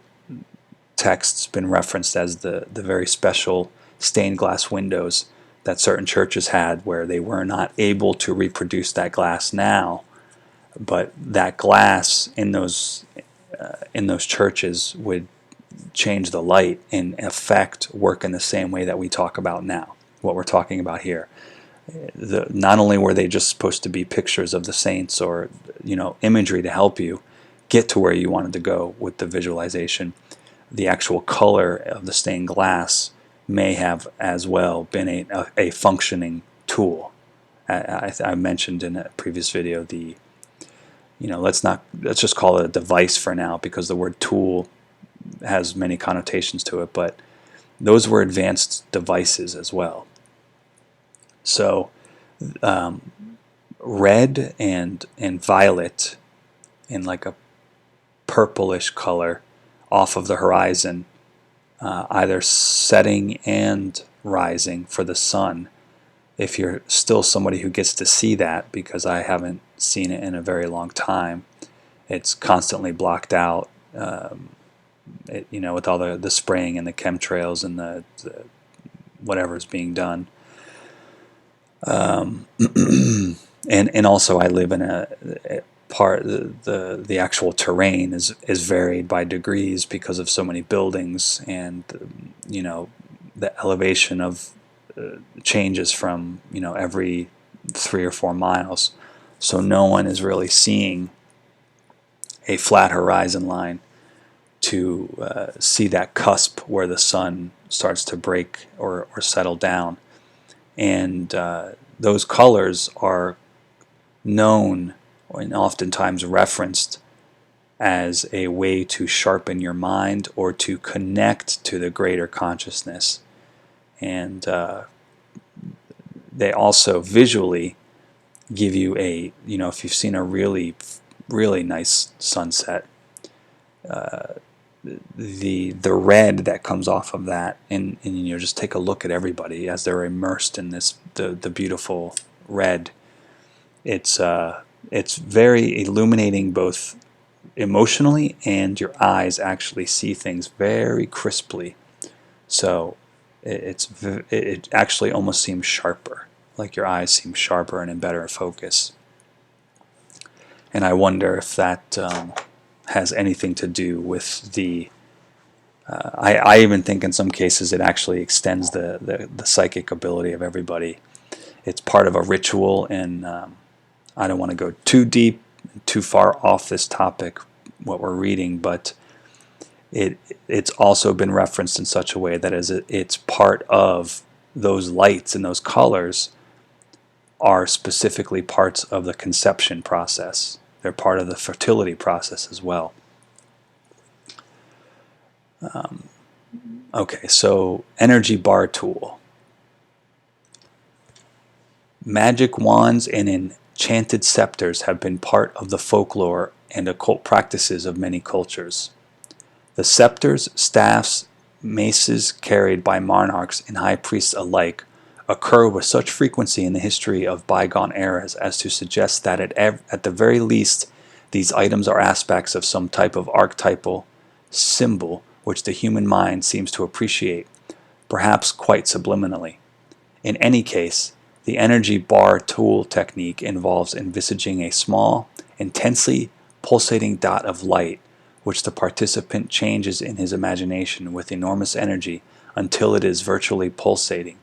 texts been referenced as the very special stained glass windows that certain churches had, where they were not able to reproduce that glass now, but that glass in those churches would change the light and affect work in the same way that we talk about now, what we're talking about here. Not only were they just supposed to be pictures of the saints or imagery to help you get to where you wanted to go with the visualization, the actual color of the stained glass may have as well been a functioning tool. I mentioned in a previous video let's just call it a device for now, because the word tool has many connotations to it, but those were advanced devices as well. So red and violet in like a purplish color off of the horizon, either setting and rising for the sun. If you're still somebody who gets to see that, because I haven't seen it in a very long time, it's constantly blocked out, with all the spraying and the chemtrails and the whatever's being done. And also I live in a part, the actual terrain is varied by degrees because of so many buildings, and the elevation of changes from every 3 or 4 miles, so no one is really seeing a flat horizon line to see that cusp where the sun starts to break or settle down. And those colors are known and oftentimes referenced as a way to sharpen your mind or to connect to the greater consciousness. And they also visually give you if you've seen a really, really nice sunset, the red that comes off of that, and just take a look at everybody as they're immersed in the beautiful red. It's very illuminating, both emotionally, and your eyes actually see things very crisply. So it actually almost seems sharper, like your eyes seem sharper and in better focus. And I wonder if that has anything to do with the I even think in some cases it actually extends the psychic ability of everybody. It's part of a ritual, and I don't want to go too deep, too far off this topic, what we're reading, but it's also been referenced in such a way that it's part of those lights, and those colors are specifically parts of the conception process. They're part of the fertility process as well. Okay, so energy bar tool. Magic wands and enchanted scepters have been part of the folklore and occult practices of many cultures. The scepters, staffs, maces carried by monarchs and high priests alike occur with such frequency in the history of bygone eras as to suggest that at the very least these items are aspects of some type of archetypal symbol which the human mind seems to appreciate, perhaps quite subliminally. In any case, the energy bar tool technique involves envisaging a small, intensely pulsating dot of light which the participant changes in his imagination with enormous energy until it is virtually pulsating.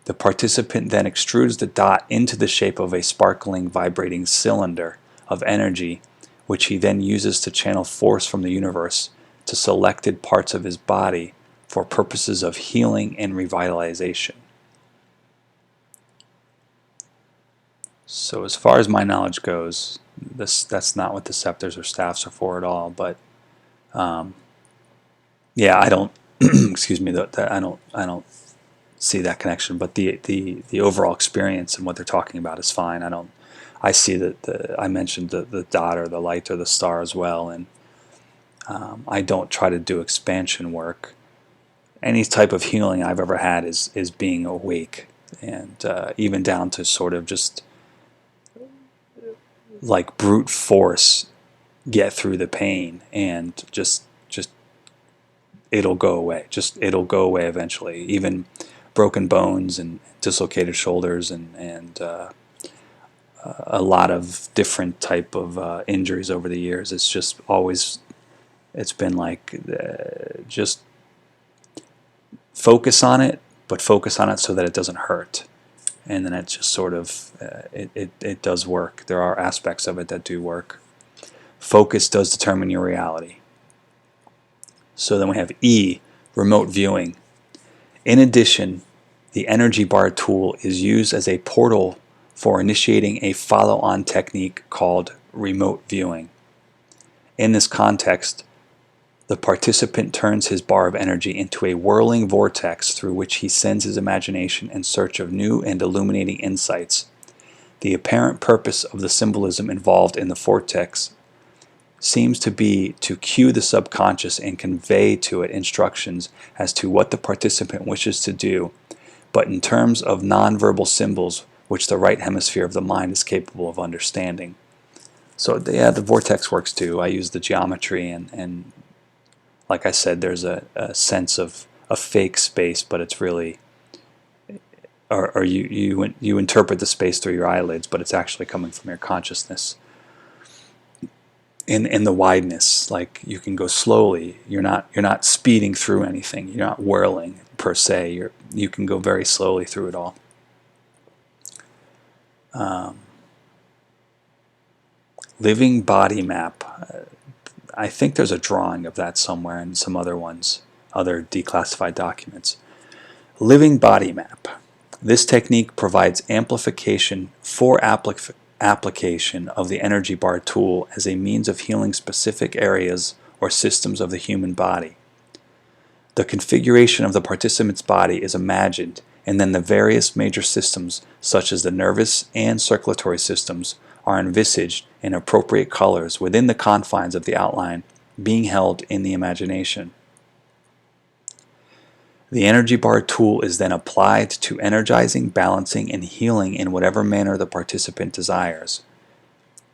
The participant then extrudes the dot into the shape of a sparkling, vibrating cylinder of energy, which he then uses to channel force from the universe to selected parts of his body for purposes of healing and revitalization. So as far as my knowledge goes, that's not what the scepters or staffs are for at all. But yeah, I don't excuse me, I don't see that connection. But the overall experience and what they're talking about is fine. I see that I mentioned the dot or the light or the star as well, and I don't try to do expansion work. Any type of healing I've ever had is being awake, and even down to sort of just like brute force get through the pain, and just it'll go away. It'll go away eventually. Even broken bones and dislocated shoulders and a lot of different type of injuries over the years. It's just always, it's been like just focus on it, but focus on it so that it doesn't hurt. And then it just sort of, it does work. There are aspects of it that do work. Focus does determine your reality. So then we have E, remote viewing. In addition, the energy bar tool is used as a portal for initiating a follow-on technique called remote viewing. In this context, the participant turns his bar of energy into a whirling vortex through which he sends his imagination in search of new and illuminating insights. The apparent purpose of the symbolism involved in the vortex seems to be to cue the subconscious and convey to it instructions as to what the participant wishes to do, but in terms of nonverbal symbols which the right hemisphere of the mind is capable of understanding. So yeah, the vortex works too. I use the geometry, and like I said, there's a sense of a fake space, but it's really, or you interpret the space through your eyelids, but it's actually coming from your consciousness. In the wideness, like you can go slowly. You're not speeding through anything. You're not whirling per se. You can go very slowly through it all. Living body map. I think there's a drawing of that somewhere in some other ones, other declassified documents. Living body map. This technique provides amplification for application of the energy bar tool as a means of healing specific areas or systems of the human body. The configuration of the participant's body is imagined, and then the various major systems, such as the nervous and circulatory systems, are envisaged in appropriate colors within the confines of the outline, being held in the imagination. The energy bar tool is then applied to energizing, balancing, and healing in whatever manner the participant desires.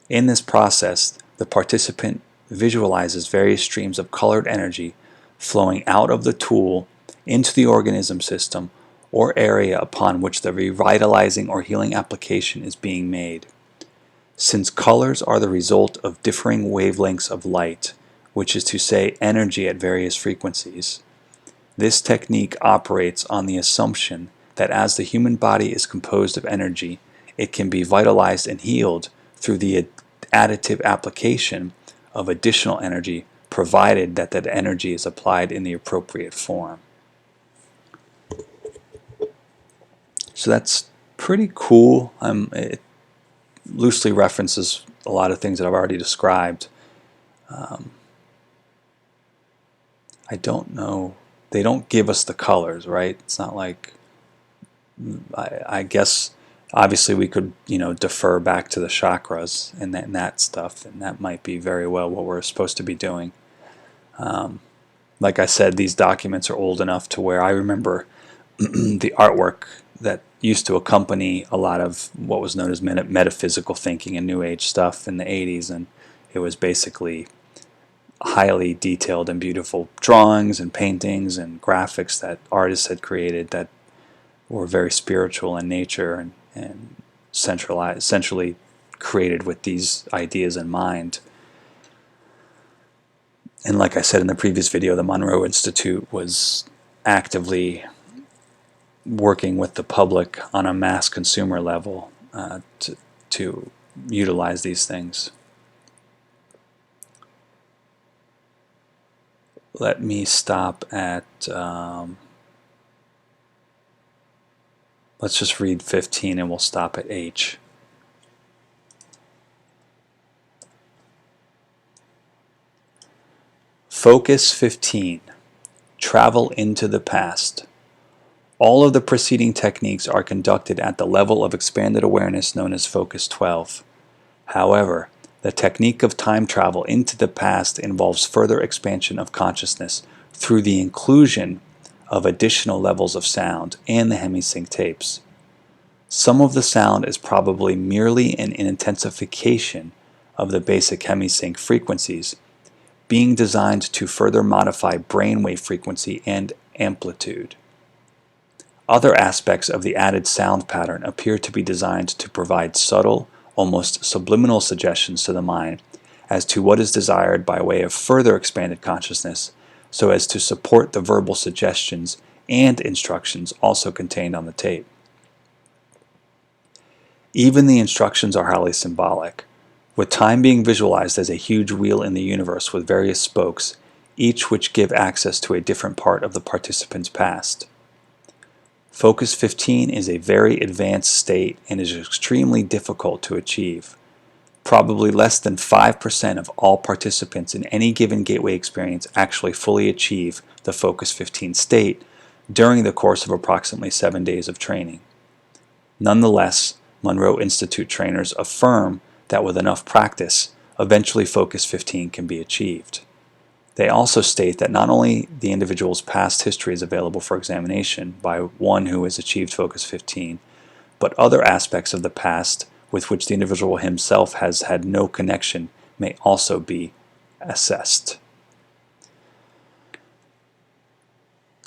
In this process, the participant visualizes various streams of colored energy flowing out of the tool into the organism system or area upon which the revitalizing or healing application is being made. Since colors are the result of differing wavelengths of light, which is to say energy at various frequencies, this technique operates on the assumption that as the human body is composed of energy, it can be vitalized and healed through the additive application of additional energy, provided that that energy is applied in the appropriate form. So that's pretty cool. It loosely references a lot of things that I've already described. I don't know. They don't give us the colors, right? It's not like, I guess obviously we could, defer back to the chakras and that stuff, and that might be very well what we're supposed to be doing. Like I said, these documents are old enough to where I remember the artwork that used to accompany a lot of what was known as metaphysical thinking and New Age stuff in the 80s, and it was basically highly detailed and beautiful drawings and paintings and graphics that artists had created that were very spiritual in nature and centrally created with these ideas in mind. And like I said in the previous video, the Monroe Institute was actively working with the public on a mass consumer level to utilize these things. Let me stop at, let's just read 15 and we'll stop at H. Focus 15. Travel into the past. All of the preceding techniques are conducted at the level of expanded awareness known as Focus 12. However, the technique of time travel into the past involves further expansion of consciousness through the inclusion of additional levels of sound and the hemisync tapes. Some of the sound is probably merely an intensification of the basic hemisync frequencies, being designed to further modify brainwave frequency and amplitude. Other aspects of the added sound pattern appear to be designed to provide subtle, almost subliminal suggestions to the mind as to what is desired by way of further expanded consciousness, so as to support the verbal suggestions and instructions also contained on the tape. Even the instructions are highly symbolic, with time being visualized as a huge wheel in the universe with various spokes, each which give access to a different part of the participant's past. Focus 15 is a very advanced state and is extremely difficult to achieve. Probably less than 5% of all participants in any given gateway experience actually fully achieve the Focus 15 state during the course of approximately 7 days of training. Nonetheless, Monroe Institute trainers affirm that with enough practice, eventually Focus 15 can be achieved. They also state that not only the individual's past history is available for examination by one who has achieved Focus 15, but other aspects of the past with which the individual himself has had no connection may also be assessed.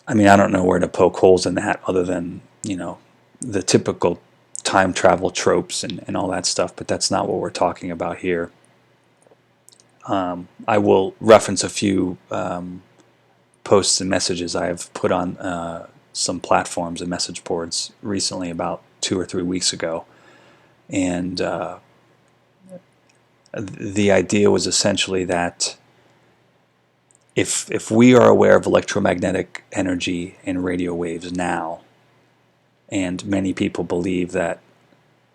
I mean, I don't know where to poke holes in that other than, the typical time travel tropes and all that stuff, but that's not what we're talking about here. I will reference a few posts and messages I have put on some platforms and message boards recently, about 2 or 3 weeks ago. And the idea was essentially that if we are aware of electromagnetic energy and radio waves now, and many people believe that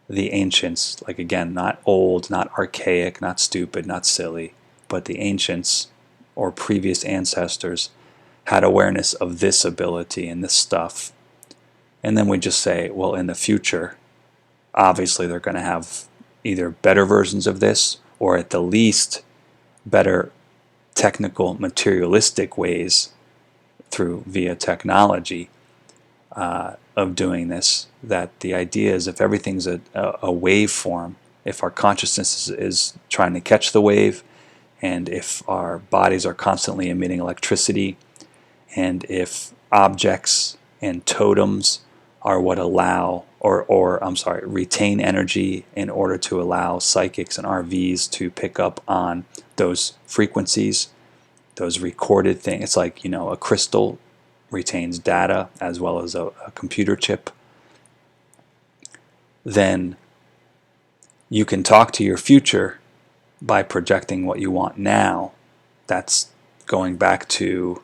the ancients, like again, not old, not archaic, not stupid, not silly, but the ancients or previous ancestors had awareness of this ability and this stuff. And then we just say, well, in the future, obviously they're going to have either better versions of this, or at the least better technical, materialistic ways via technology of doing this. That the idea is, if everything's a waveform, if our consciousness is trying to catch the wave, and if our bodies are constantly emitting electricity, and if objects and totems are what allow, retain energy in order to allow psychics and RVs to pick up on those frequencies, those recorded things. It's like, a crystal retains data as well as a computer chip. Then you can talk to your future by projecting what you want now. That's going back to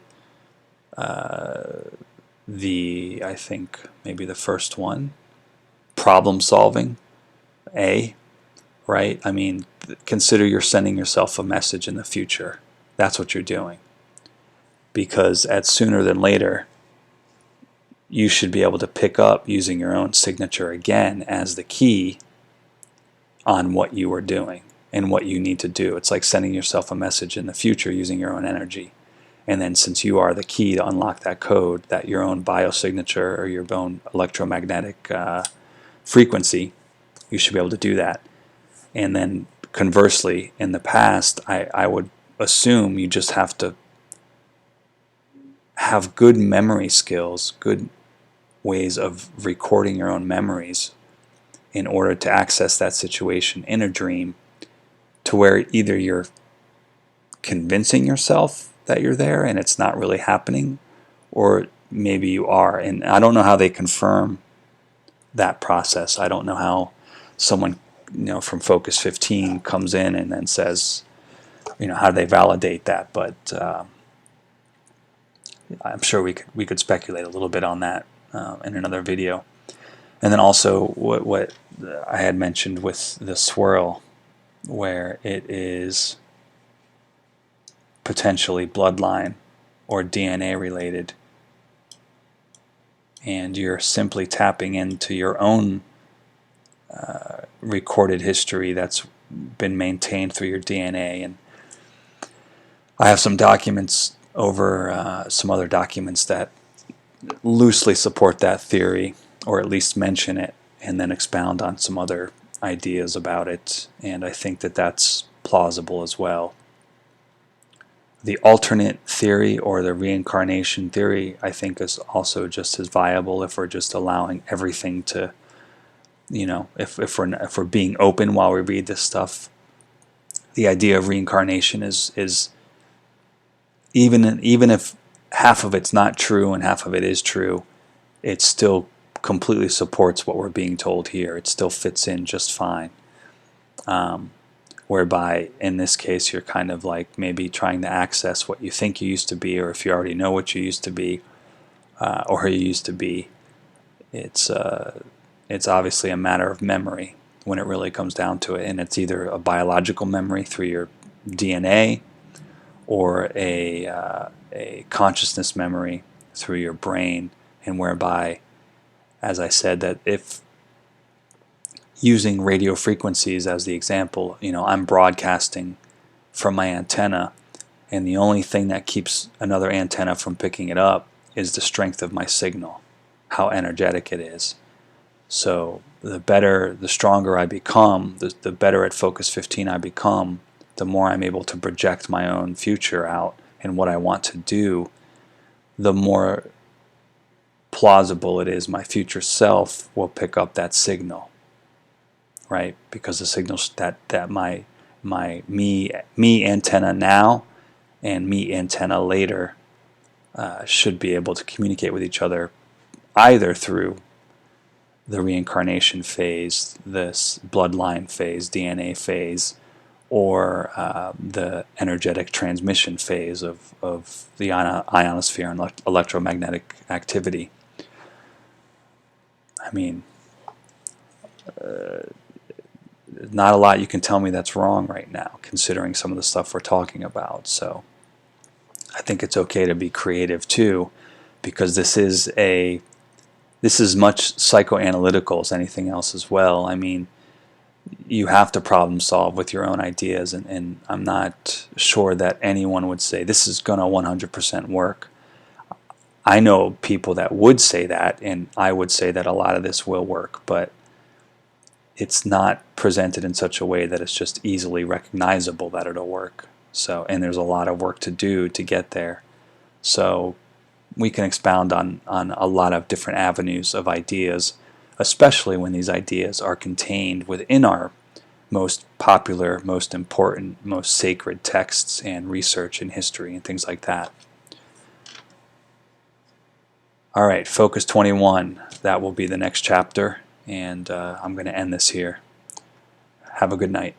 I think maybe the first one, problem solving, right? I mean, consider you're sending yourself a message in the future. That's what you're doing. Because sooner than later, you should be able to pick up using your own signature again as the key on what you are doing and what you need to do. It's like sending yourself a message in the future using your own energy. And then, since you are the key to unlock that code, that your own biosignature or your own electromagnetic frequency, you should be able to do that. And then conversely, in the past, I would assume you just have to have good memory skills, good ways of recording your own memories in order to access that situation in a dream, to where either you're convincing yourself that you're there and it's not really happening, or maybe you are. And I don't know how they confirm that process. I don't know how someone from Focus 15 comes in and then says, how do they validate that? But I'm sure we could speculate a little bit on that in another video. And then also what I had mentioned with the swirl, where it is potentially bloodline or DNA related, and you're simply tapping into your own recorded history that's been maintained through your DNA. And I have some documents over some other documents that loosely support that theory, or at least mention it, and then expound on some other ideas about it. And I think that that's plausible as well. The alternate theory, or the reincarnation theory, I think is also just as viable if we're just allowing everything to, if we're being open while we read this stuff. The idea of reincarnation is even if half of it's not true and half of it is true, it still completely supports what we're being told here. It still fits in just fine. Whereby, in this case, you're kind of like maybe trying to access what you think you used to be, or if you already know what you used to be, or who you used to be. It's obviously a matter of memory when it really comes down to it, and it's either a biological memory through your DNA, or a consciousness memory through your brain, and whereby, as I said, that if using radio frequencies as the example, I'm broadcasting from my antenna, and the only thing that keeps another antenna from picking it up is the strength of my signal, how energetic it is. So the stronger I become, the better at Focus 15 I become, the more I'm able to project my own future out and what I want to do, the more plausible it is my future self will pick up that signal, right? Because the signals that my me antenna now and me antenna later should be able to communicate with each other either through the reincarnation phase, this bloodline phase, DNA phase, or the energetic transmission phase of the ionosphere and electromagnetic activity. I mean, not a lot you can tell me that's wrong right now, considering some of the stuff we're talking about. So I think it's okay to be creative too, because this is much psychoanalytical as anything else as well. I mean, you have to problem solve with your own ideas, and I'm not sure that anyone would say this is going to 100% work. I know people that would say that, and I would say that a lot of this will work, but it's not presented in such a way that it's just easily recognizable that it'll work. So, and there's a lot of work to do to get there. So we can expound on a lot of different avenues of ideas, especially when these ideas are contained within our most popular, most important, most sacred texts and research and history and things like that. All right, Focus 21. That will be the next chapter, and I'm going to end this here. Have a good night.